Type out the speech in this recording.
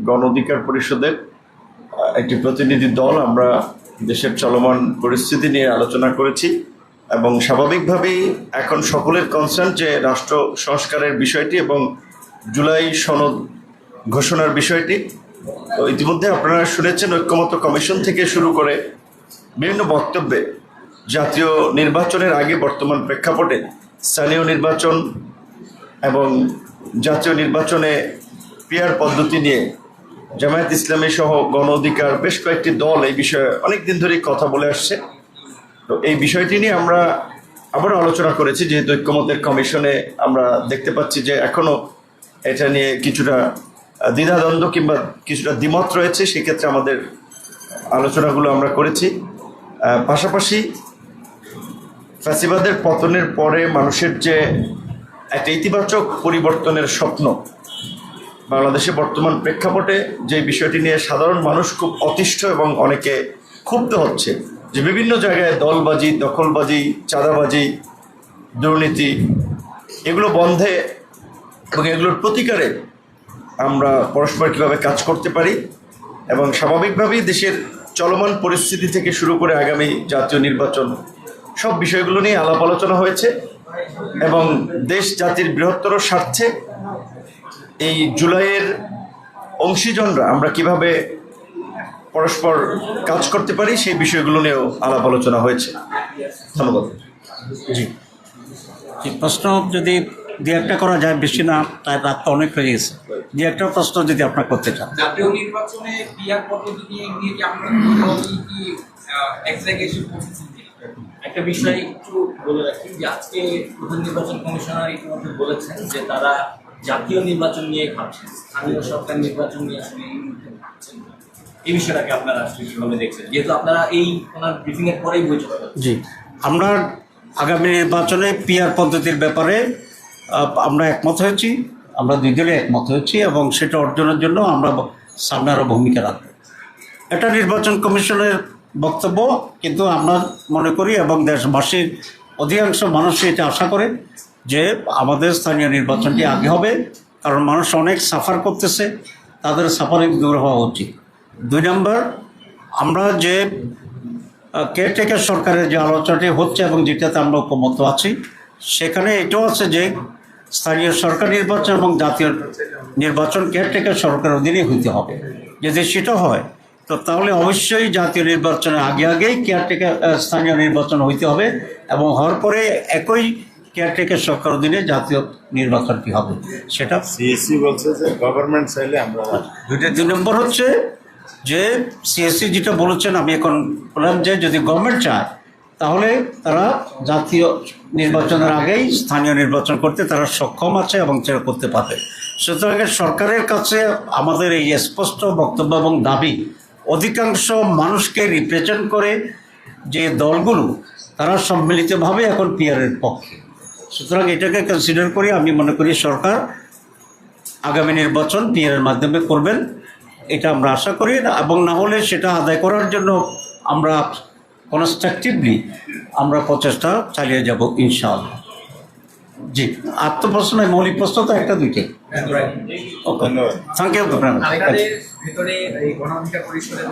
গণ অধিকার পরিষদের একটি প্রতিনিধি দল আমরা দেশের চলমান পরিস্থিতি নিয়ে আলোচনা করেছি এবং স্বাভাবিকভাবেই এখন সকলের কনসার্ন যে রাষ্ট্র সংস্কারের বিষয়টি এবং জুলাই সনদ ঘোষণার বিষয়টি। তো ইতিমধ্যে আপনারা শুনেছেন ঐক্যমত্য কমিশন থেকে শুরু করে বিভিন্ন বক্তব্যে জাতীয় নির্বাচনের আগে বর্তমান প্রেক্ষাপটে স্থানীয় নির্বাচন এবং জাতীয় নির্বাচনে পিআর পদ্ধতি নিয়ে জামায়াত ইসলামী সহ গণ অধিকার বেশ কয়েকটি দল এই বিষয়ে অনেক দিন ধরেই কথা বলে আসছে। তো এই বিষয়টি নিয়ে আমরা আবারও আলোচনা করেছি, যেহেতু ঐক্যমত্যের কমিশনে আমরা দেখতে পাচ্ছি যে এখনও এটা নিয়ে কিছুটা দ্বিধাদ্বন্দ্ব কিংবা কিছুটা দ্বিমত রয়েছে, সেক্ষেত্রে আমাদের আলোচনাগুলো আমরা করেছি। পাশাপাশি ফ্যাসিবাদের পতনের পরে মানুষের যে একটা ইতিবাচক পরিবর্তনের স্বপ্ন বাংলাদেশে বর্তমান প্রেক্ষাপটে যে বিষয়টি নিয়ে সাধারণ মানুষ খুব অতিষ্ঠ এবং অনেকে ক্ষুব্ধ হচ্ছে যে বিভিন্ন জায়গায় দলবাজি, দখলবাজি, চাঁদাবাজি, দুর্নীতি এগুলো বন্ধে এবং এগুলোর প্রতিকারে আমরা পরস্পর কীভাবে কাজ করতে পারি এবং স্বাভাবিকভাবেই দেশের চলমান পরিস্থিতি থেকে শুরু করে আগামী জাতীয় নির্বাচন সব বিষয়গুলো নিয়ে আলাপ আলোচনা হয়েছে এবং দেশ জাতির বৃহত্তর স্বার্থে এই জুলাইয়ের অংশীজনরা আমরা কিভাবে পরস্পর কাজ করতে পারি সেই বিষয়গুলো নিয়েও আলাপ আলোচনা হয়েছে। ধন্যবাদ। জি, প্রশ্ন যদি দু একটা করা যায়, বেশি না, তাই রাতটা অনেক হয়ে গেছে। দু একটা প্রশ্ন যদি আপনার করতে চান। জাতীয় নির্বাচনে পিআর পদ্ধতি নিয়ে কি আপনারা কি এক জায়গায় এসে পৌঁছেছেন? একটা বিষয় একটু বলে রাখি যে আজকে প্রধান নির্বাচন কমিশনার ইতিমধ্যে বলেছেন যে তারা জাতীয় নির্বাচন নিয়ে ভাবছেন, স্থানীয় সরকার নির্বাচন নিয়ে আসলে এই মুহূর্তে ভাবছেন। এই বিষয়টাকে আপনারা আসলে কিভাবে দেখছেন, যেহেতু আপনারা এই ওনার ব্রিফিং এর পরেই বৈঠক? জি, আমরা আগামী নির্বাচনে পিআর পদ্ধতির ব্যাপারে আমরা একমত হয়েছি, আমরা দুই দলে একমত হয়েছি এবং সেটা অর্জনের জন্য আমরা সামনে আরও ভূমিকা রাখব। এটা নির্বাচন কমিশনের বক্তব্য, কিন্তু আমরা মনে করি এবং দেশবাসীর অধিকাংশ মানুষই এটা আশা করে যে আমাদের স্থানীয় নির্বাচনটি আগে হবে, কারণ মানুষ অনেক সাফার করতেছে, তাদের সাফারিং দূর হওয়া উচিত। 2 নম্বর, আমরা যে কেয়ারটেকার সরকারের যে আলোচনাটি হচ্ছে এবং যেটাতে আমরা ঐক্যমত আছি, সেখানে এটাও আছে যে স্থানীয় সরকার নির্বাচন এবং জাতীয় নির্বাচন কেয়ারটেকার সরকারের অধীনে হইতে হবে। যদি সেটা হয় তো তাহলে অবশ্যই জাতীয় নির্বাচনের আগেই কেয়ারটেকার স্থানীয় নির্বাচন হইতে হবে এবং হওয়ার পরে একই কেয়ারটেকার সরকার অধীনে জাতীয় নির্বাচনটি হবে। সেটা সিএসসি বলছে যে গভর্নমেন্ট চাইলে আমরা 2 নম্বর হচ্ছে যে সিএসসি যেটা বলেছেন, আমি এখন বললাম যে যদি গভর্নমেন্ট চায় তাহলে তারা জাতীয় নির্বাচনের আগেই স্থানীয় নির্বাচন করতে তারা সক্ষম আছে এবং সেটা করতে পারবে। সুতরাং সরকারের কাছে আমাদের এই স্পষ্ট বক্তব্য এবং দাবি, অধিকাংশ মানুষকে রিপ্রেজেন্ট করে যে দলগুলো, তারা সম্মিলিতভাবে এখন পিআরের পক্ষে। সুতরাং এটাকে কনসিডার করে আমি মনে করি সরকার আগামী নির্বাচন পিআরের মাধ্যমে করবেন, এটা আমরা আশা করি। এবং না হলে সেটা আদায় করার জন্য আমরা কনস্ট্রাকটিভলি আমরা প্রচেষ্টা চালিয়ে যাব ইনশাআল্লাহ। জি, আত্মপ্রশ্ন মৌলিক প্রশ্ন তো একটা দুইটাই। ধন্যবাদ। Thank you. ভিতরে এই গণ অধিকার পরিষদের